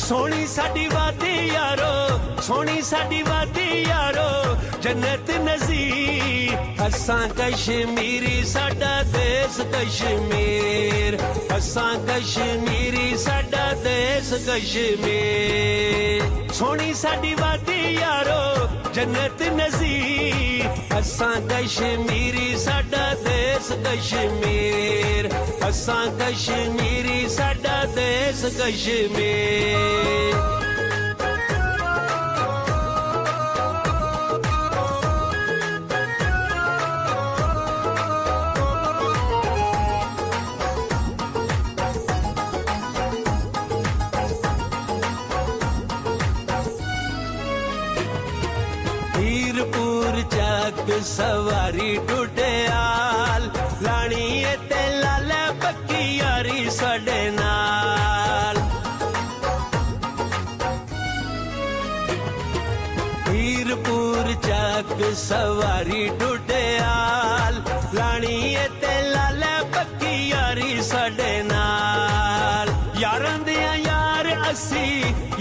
सोनी साडी वादी यारो, सोनी साडी वादी यारो, जन्नत नज़ीर। असां कश्मीरी साडा देश कश्मीर, असां कश्मीरी साडा देश कश्मीर। सोनी साडी वादी यारो, जन्नत नज़ीर। असां कश्मीरी साडा देश कश्मीर, असां कश्मीरी साडा देश कश्मीर। हीरपुर चक सवारी टुटियाल, लानी ते लाले पक्की यारी साडे नाल। हीरपुर चक सवारी टुटियाल, लानी ते लाले पक्की यारी साडे नाल। यारां दे यार असी,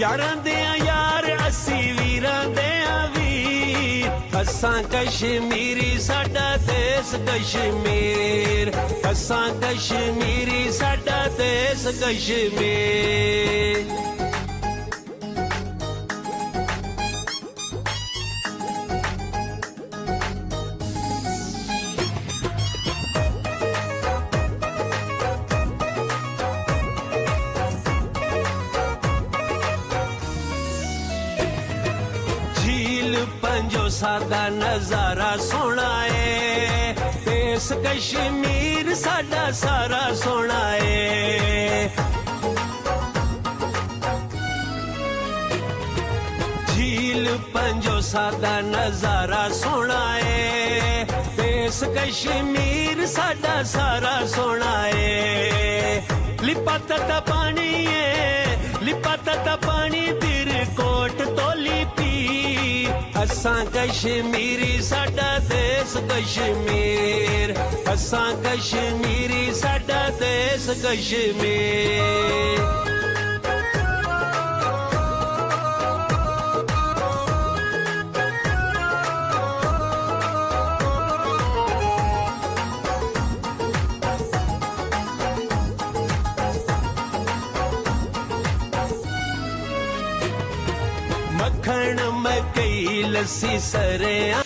यारां दे यार असी, वीरां दे वीर। असां कश्मीरी साडा देश कश्मीर, असां कश्मीरी साडा देश कश्मीर। पंजो सादा नजारा सोना है, देश कश्मीर साडा सारा सोना है। झील पंजो सादा नजारा सोना है, देश कश्मीर साडा सारा सोना है। लिपाता पानी है, लिपाता पानी तिर कोट तो लिपी। असां कश्मीरी साडा देश कश्मीर, असां कश्मीरी साडा देश कश्मीर। मक्खन मकई लस्सी सरेआं।